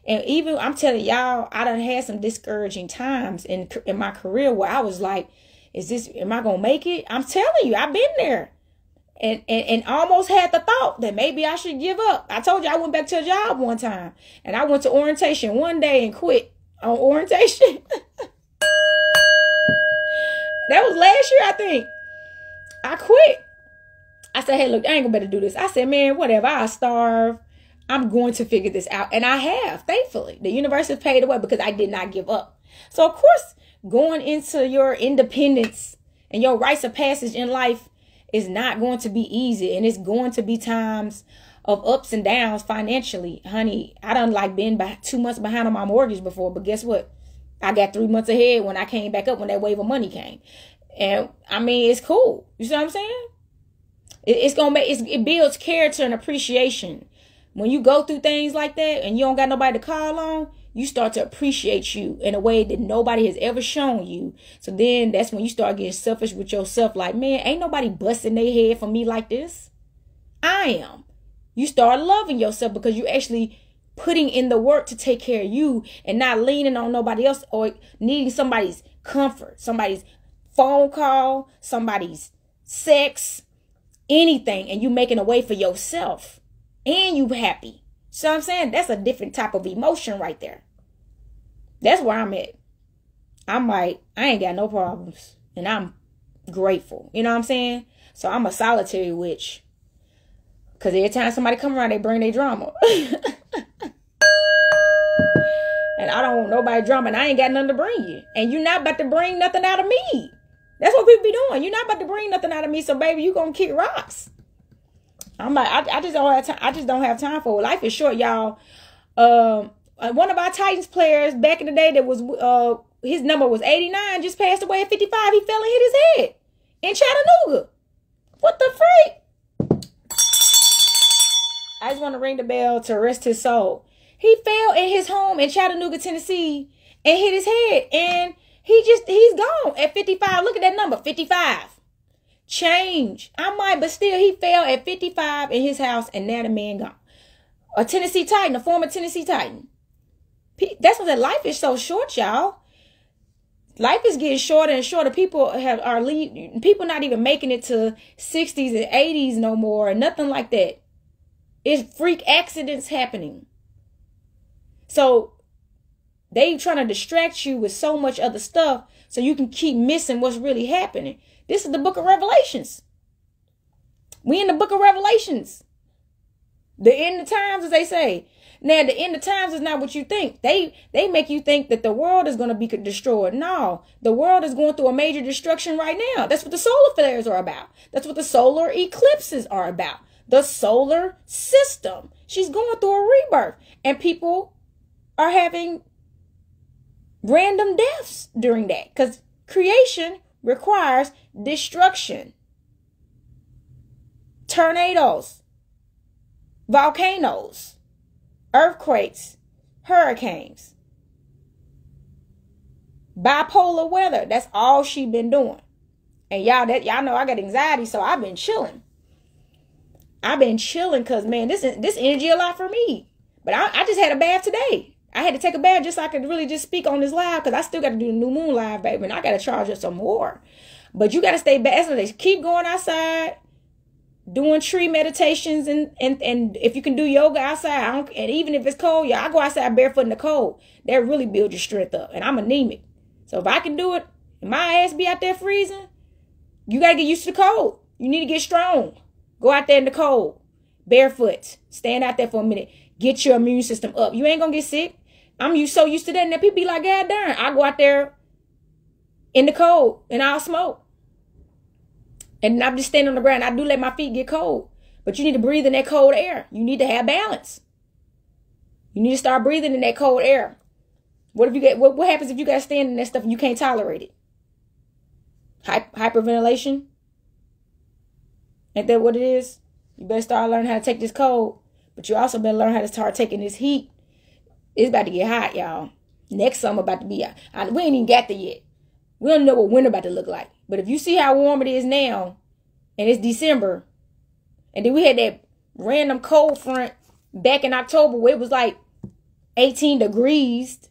even, I'm telling y'all, I done had some discouraging times in my career where I was like, am I going to make it? I'm telling you, I've been there. And almost had the thought that maybe I should give up. I told you I went back to a job one time. And I went to orientation one day and quit on orientation. That was last year, I think. I quit. I said, hey, look, I ain't gonna better do this. I said, man, whatever, I'll starve. I'm going to figure this out. And I have, thankfully. The universe has paid away because I did not give up. So, of course, going into your independence and your rites of passage in life is not going to be easy. And it's going to be times of ups and downs financially. Honey, I done been 2 months behind on my mortgage before. But guess what? I got 3 months ahead when I came back up when that wave of money came. And, it's cool. You see what I'm saying? It builds character and appreciation. When you go through things like that and you don't got nobody to call on, you start to appreciate you in a way that nobody has ever shown you. So then that's when you start getting selfish with yourself. Like, man, ain't nobody busting their head for me like this. I am. You start loving yourself because you actually putting in the work to take care of you and not leaning on nobody else or needing somebody's comfort, somebody's phone call, somebody's sex, anything, and you making a way for yourself and you happy. So I'm saying that's a different type of emotion right there. That's where I'm at. I'm like, I ain't got no problems and I'm grateful. You know what I'm saying? So I'm a solitary witch. Because every time somebody come around, they bring their drama. And I don't want nobody drama, and I ain't got nothing to bring you. And you're not about to bring nothing out of me. That's what people be doing. You're not about to bring nothing out of me, so baby, you gonna kick rocks. I'm like, I just don't have time. I just don't have time for it. Life is short, y'all. One of our Titans players back in the day that was his number was 89, just passed away at 55. He fell and hit his head in Chattanooga. What the freak? I just want to ring the bell to rest his soul. He fell in his home in Chattanooga, Tennessee, and hit his head. And he's gone at 55. Look at that number, 55. Change. I might, but still, he fell at 55 in his house, and now the man gone. A Tennessee Titan, a former Tennessee Titan. That's what life is so short, y'all. Life is getting shorter and shorter. People not even making it to 60s and 80s no more, nothing like that. It's freak accidents happening. So they trying to distract you with so much other stuff so you can keep missing what's really happening. This is the book of Revelations. We in the book of Revelations. The end of times, as they say. Now, the end of times is not what you think. They make you think that the world is going to be destroyed. No, the world is going through a major destruction right now. That's what the solar flares are about. That's what the solar eclipses are about. The solar system. She's going through a rebirth. And people are having random deaths during that. Because creation requires destruction. Tornadoes. Volcanoes. Earthquakes, hurricanes, bipolar weather. That's all she been doing. And y'all know I got anxiety, so I've been chilling. I've been chilling because, man, this energy a lot for me. But I just had a bath today. I had to take a bath just so I could really just speak on this live because I still got to do the new moon live, baby, and I got to charge up some more. But you got to stay back. So they keep going outside. Doing tree meditations and if you can do yoga outside, and even if it's cold, I go outside barefoot in the cold. That really builds your strength up. And I'm anemic. So if I can do it and my ass be out there freezing, you got to get used to the cold. You need to get strong. Go out there in the cold. Barefoot. Stand out there for a minute. Get your immune system up. You ain't going to get sick. I'm so used to that. And then people be like, God darn, I go out there in the cold and I'll smoke. And I'm just standing on the ground. I do let my feet get cold. But you need to breathe in that cold air. You need to have balance. You need to start breathing in that cold air. What happens if you got to stand in that stuff and you can't tolerate it? Hyperventilation? Ain't that what it is? You better start learning how to take this cold. But you also better learn how to start taking this heat. It's about to get hot, y'all. Next summer about to be out. We ain't even got there yet. We don't know what winter about to look like. But if you see how warm it is now, and it's December, and then we had that random cold front back in October where it was like 18 degrees.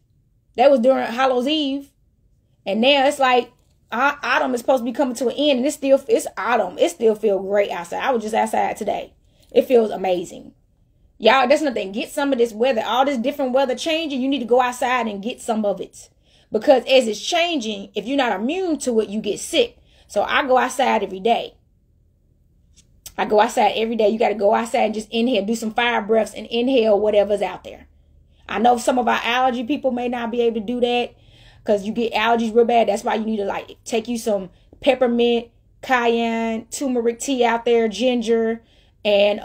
That was during Hallows Eve. And now it's like autumn is supposed to be coming to an end, and it's autumn. It still feels great outside. I was just outside today. It feels amazing. Y'all, that's nothing. Get some of this weather. All this different weather changing, you need to go outside and get some of it. Because as it's changing, if you're not immune to it, you get sick. So I go outside every day. You got to go outside and just inhale, do some fire breaths and inhale whatever's out there. I know some of our allergy people may not be able to do that because you get allergies real bad. That's why you need to take you some peppermint, cayenne, turmeric tea out there, ginger, and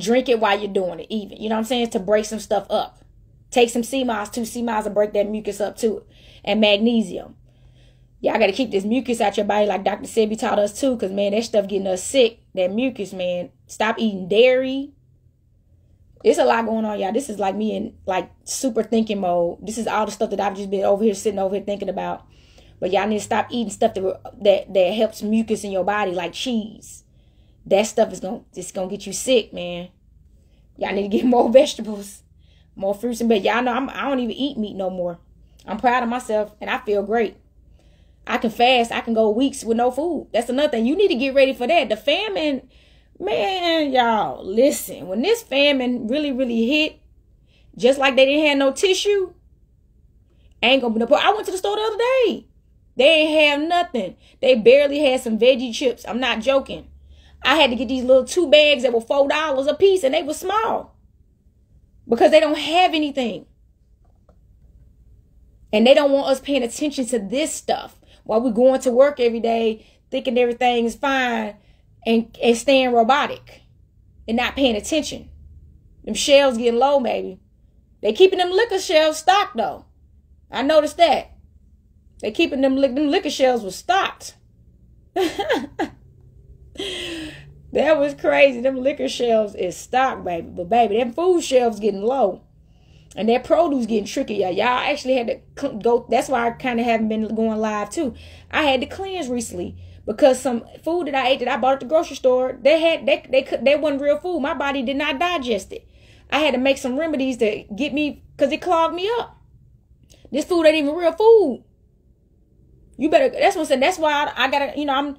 drink it while you're doing it even. You know what I'm saying? To break some stuff up. Take some sea moss too. Sea moss will break that mucus up too. And magnesium. Y'all got to keep this mucus out your body like Dr. Sebi taught us too. Because, man, that stuff getting us sick. That mucus, man. Stop eating dairy. There's a lot going on, y'all. This is like me in super thinking mode. This is all the stuff that I've just been sitting over here thinking about. But y'all need to stop eating stuff that helps mucus in your body like cheese. That stuff is gonna get you sick, man. Y'all need to get more vegetables. More fruits and veggies. Y'all know I don't even eat meat no more. I'm proud of myself and I feel great. I can fast. I can go weeks with no food. That's another thing. You need to get ready for that. The famine, man, y'all, listen. When this famine really, really hit, just like they didn't have no tissue, ain't gonna be no problem. I went to the store the other day. They ain't have nothing. They barely had some veggie chips. I'm not joking. I had to get these little 2 bags that were $4 a piece and they were small. Because they don't have anything. And they don't want us paying attention to this stuff. While we're going to work every day, thinking everything is fine and staying robotic. And not paying attention. Them shelves getting low, baby. They keeping them liquor shelves stocked, though. I noticed that. They keeping them liquor shelves was stocked. That was crazy. Them liquor shelves is stocked, baby. But baby, them food shelves getting low. And that produce getting tricky, y'all. Y'all actually had to go. That's why I kind of haven't been going live too. I had to cleanse recently because some food that I ate that I bought at the grocery store, they wasn't real food. My body did not digest it. I had to make some remedies to get me, because it clogged me up. This food ain't even real food. You better, that's what I'm saying. That's why I gotta, I'm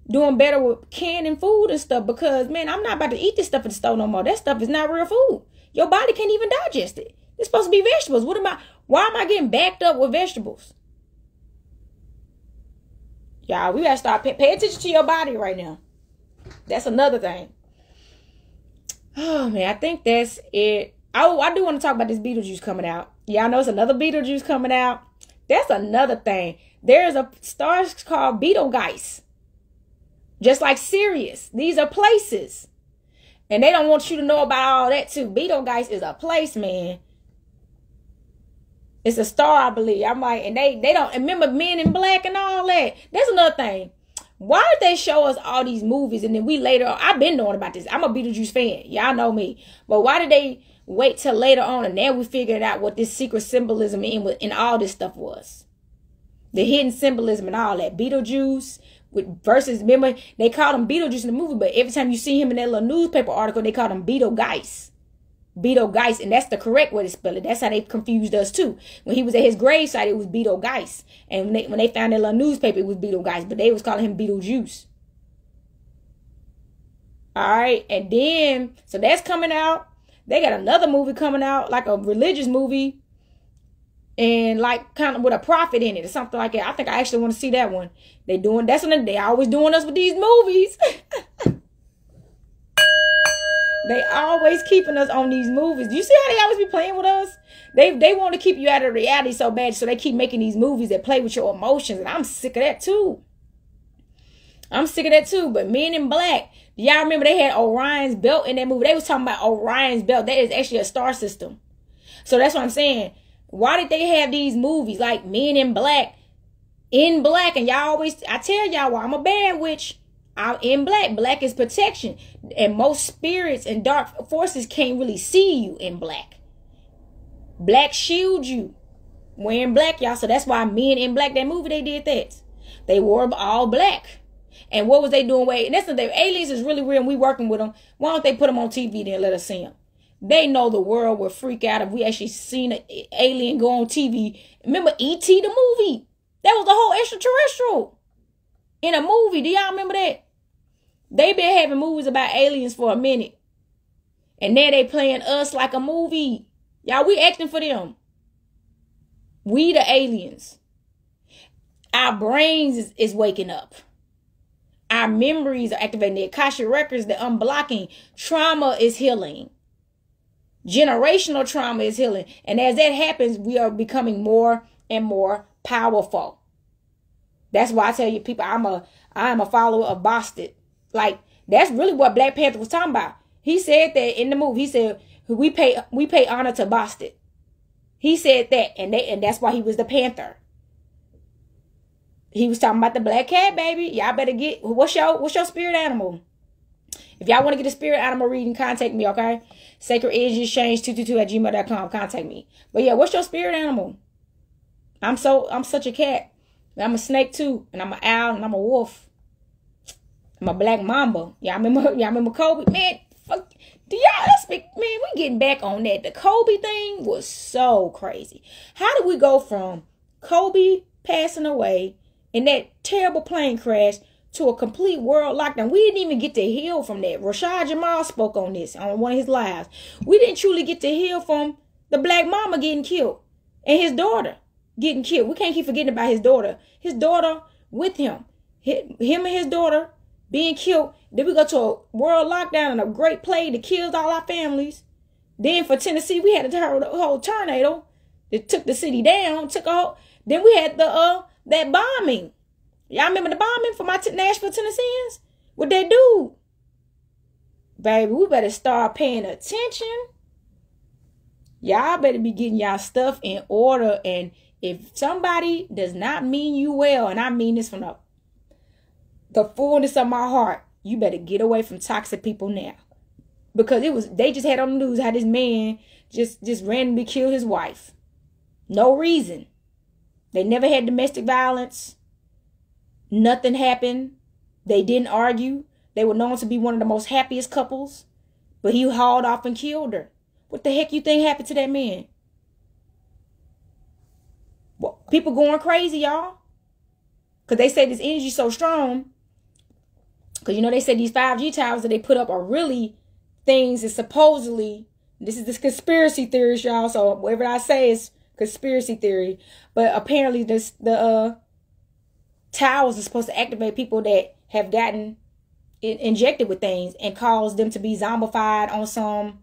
doing better with canning food and stuff, because man, I'm not about to eat this stuff at the store no more. That stuff is not real food. Your body can't even digest it. It's supposed to be vegetables. Why am I getting backed up with vegetables? Y'all, we gotta start pay attention to your body right now. That's another thing. Oh man, I think that's it. Oh, I do want to talk about this Beetlejuice coming out. Y'all know it's another Beetlejuice coming out. That's another thing. There's a star called Betelgeuse. Just like Sirius. These are places. And they don't want you to know about all that too. Betelgeuse is a place, man. It's a star, I believe. I'm like, and they don't remember Men in Black and all that. That's another thing. Why did they show us all these movies and then we later on, I've been knowing about this. I'm a Beetlejuice fan. Y'all know me. But why did they wait till later on and then we figured out what this secret symbolism in all this stuff was? The hidden symbolism and all that. Beetlejuice versus, remember, they called him Beetlejuice in the movie, but every time you see him in that little newspaper article, they called him Betelgeuse. Betelgeuse, and that's the correct way to spell it. That's how they confused us too. When he was at his gravesite, it was Betelgeuse, and when they found that little newspaper, it was Betelgeuse, but they was calling him Beetlejuice. All right, and then so that's coming out. They got another movie coming out, like a religious movie, and like kind of with a prophet in it or something like that. I think I actually want to see that one. They always doing us with these movies. They always keeping us on these movies. Do you see how they always be playing with us? They want to keep you out of reality so bad, so they keep making these movies that play with your emotions, and I'm sick of that too. But Men in Black, do y'all remember they had Orion's belt in that movie? They was talking about Orion's belt. That is actually a star system. So that's what I'm saying. Why did they have these movies like Men in Black? In black, and y'all always, I tell y'all why I'm a bad witch. I'm in black. Black is protection. And most spirits and dark forces can't really see you in black. Black shield you. Wearing black, y'all. So that's why Men in Black, that movie, they did that. They wore all black. And what was they doing? Wait, and that's the thing. Aliens is really real and we working with them. Why don't they put them on TV then let us see them? They know the world will freak out if we actually seen an alien go on TV. Remember E.T. the movie? That was the whole extraterrestrial in a movie. Do y'all remember that? They been having movies about aliens for a minute. And now they playing us like a movie. Y'all, we acting for them. We the aliens. Our brains is waking up. Our memories are activating. The Akashic records, the unblocking. Trauma is healing. Generational trauma is healing. And as that happens, we are becoming more and more powerful. That's why I tell you people, I am a follower of Boston. Like, that's really what Black Panther was talking about. He said that in the movie. He said, we pay honor to Boston. He said that, and that's why he was the Panther. He was talking about the black cat, baby. Y'all better get, what's your spirit animal? If y'all want to get a spirit animal reading, contact me, okay? sacredenergyeexchange222@gmail.com. Contact me. But yeah, what's your spirit animal? I'm such a cat. I'm a snake too, and I'm an owl, and I'm a wolf. I'm a black mamba. Y'all remember Kobe? Man, fuck. Do y'all speak? Man, we getting back on that. The Kobe thing was so crazy. How did we go from Kobe passing away in that terrible plane crash to a complete world lockdown? We didn't even get to heal from that. Rashad Jamal spoke on this on one of his lives. We didn't truly get to heal from the black mama getting killed and his daughter getting killed. We can't keep forgetting about his daughter. His daughter with him. Him and his daughter being killed. Then we go to a world lockdown and a great plague that kills all our families. Then for Tennessee, we had a whole tornado that took the city down. Then we had that bombing. Y'all remember the bombing from Nashville, Tennesseans? What they do? Baby, we better start paying attention. Y'all better be getting y'all stuff in order and If somebody does not mean you well, and I mean this from the fullness of my heart, you better get away from toxic people now. Because they just had on the news how this man just randomly killed his wife. No reason. They never had domestic violence. Nothing happened. They didn't argue. They were known to be one of the most happiest couples. But he hauled off and killed her. What the heck you think happened to that man? Well, people going crazy, y'all. Because they say this energy so strong. Because, you know, they say these 5G towers that they put up are really things that supposedly, this is this conspiracy theories, y'all. So whatever I say is conspiracy theory. But apparently the towers are supposed to activate people that have gotten injected with things and cause them to be zombified on some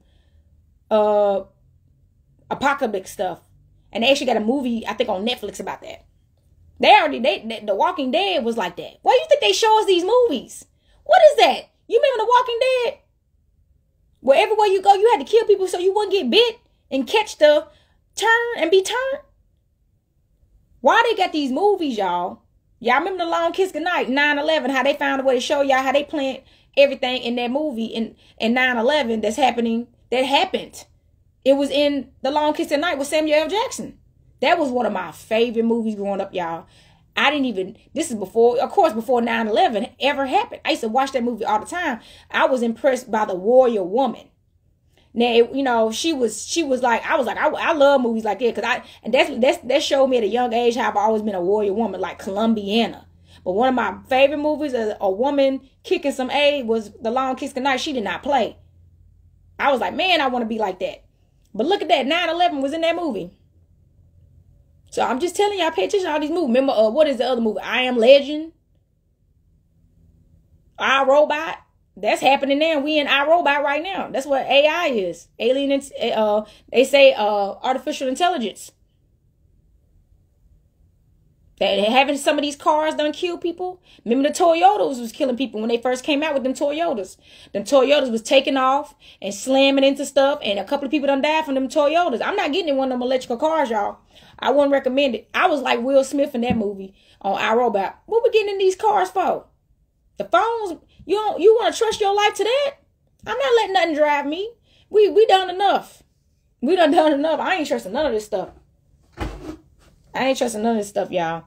apocalyptic stuff. And they actually got a movie, I think, on Netflix about that. The Walking Dead was like that. Why do you think they show us these movies? What is that? You remember The Walking Dead? Where everywhere you go, you had to kill people so you wouldn't get bit and catch the turn and be turned. Why they got these movies, y'all? Y'all remember The Long Kiss Goodnight, 9/11, how they found a way to show y'all how they plant everything in that movie in 9/11 that happened. It was in The Long Kiss Goodnight with Samuel L. Jackson. That was one of my favorite movies growing up, y'all. This is before 9/11 ever happened. I used to watch that movie all the time. I was impressed by the warrior woman. Now, you know, she was like, I love movies like that. That showed me at a young age how I've always been a warrior woman, like Columbiana. But one of my favorite movies, a woman kicking some A, was The Long Kiss Goodnight. She did not play. I was like, man, I want to be like that. But look at that, 9/11 was in that movie. So I'm just telling y'all, pay attention to all these movies. Remember, what is the other movie? I Am Legend. I, Robot. That's happening now. We in iRobot right now. That's what AI is. They say artificial intelligence. That having some of these cars done kill people. Remember the Toyotas was killing people when they first came out with them Toyotas. Them Toyotas was taking off and slamming into stuff, and a couple of people done died from them Toyotas. I'm not getting in one of them electrical cars, y'all. I wouldn't recommend it. I was like Will Smith in that movie on iRobot. What we getting in these cars for? The phones. You want to trust your life to that? I'm not letting nothing drive me. We done enough. We done enough. I ain't trusting none of this stuff. Y'all.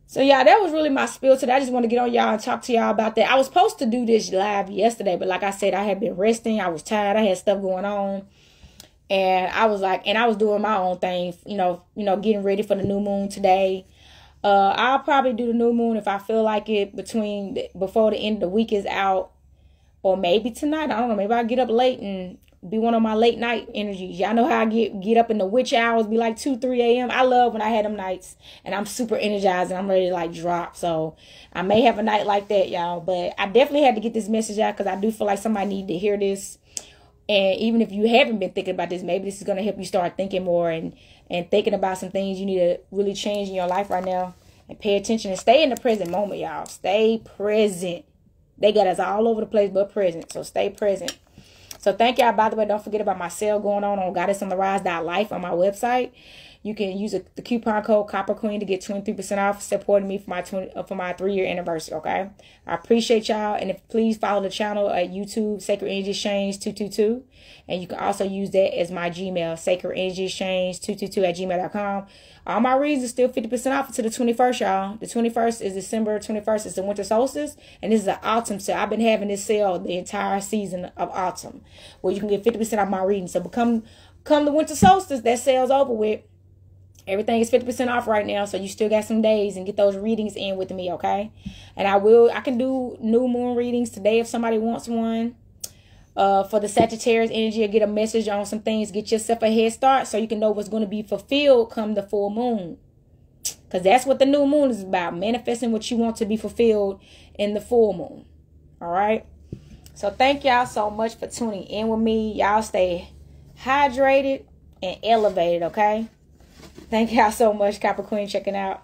So, yeah, that was really my spiel today. I just want to get on y'all and talk to y'all about that. I was supposed to do this live yesterday, but like I said, I had been resting. I was tired. I had stuff going on. And I was doing my own thing, you know, getting ready for the new moon today. I'll probably do the new moon if I feel like it before the end of the week is out, or maybe tonight. I don't know. Maybe I'll get up late and be one of my late night energies. Y'all know how I get up in the witch hours, be like 2, 3 a.m. I love when I had them nights and I'm super energized and I'm ready to like drop. So I may have a night like that, y'all. But I definitely had to get this message out because I do feel like somebody need to hear this. And even if you haven't been thinking about this, maybe this is going to help you start thinking more and thinking about some things you need to really change in your life right now. And pay attention and stay in the present moment, y'all. Stay present. They got us all over the place but present. So stay present. So thank y'all. By the way, don't forget about my sale going on goddessontherise.life on my website. You can use the coupon code Copper Queen to get 23% off, supporting me for my 3-year anniversary. Okay, I appreciate y'all, and please follow the channel at YouTube, Sacred Energy Exchange 222, and you can also use that as my Gmail, Sacred Energy Exchange 222@gmail.com. All my reads are still 50% off until the 21st, y'all. The 21st is December 21st. It's the winter solstice, and this is an autumn sale. I've been having this sale the entire season of autumn, where you can get 50% off my reading. So come the winter solstice, that sale's over with. Everything is 50% off right now, so you still got some days and get those readings in with me, okay? And I can do new moon readings today if somebody wants one. For the Sagittarius energy, or get a message on some things. Get yourself a head start so you can know what's going to be fulfilled come the full moon. Because that's what the new moon is about. Manifesting what you want to be fulfilled in the full moon. All right? So thank y'all so much for tuning in with me. Y'all stay hydrated and elevated, okay? Thank y'all so much, Copper Queen, checking out.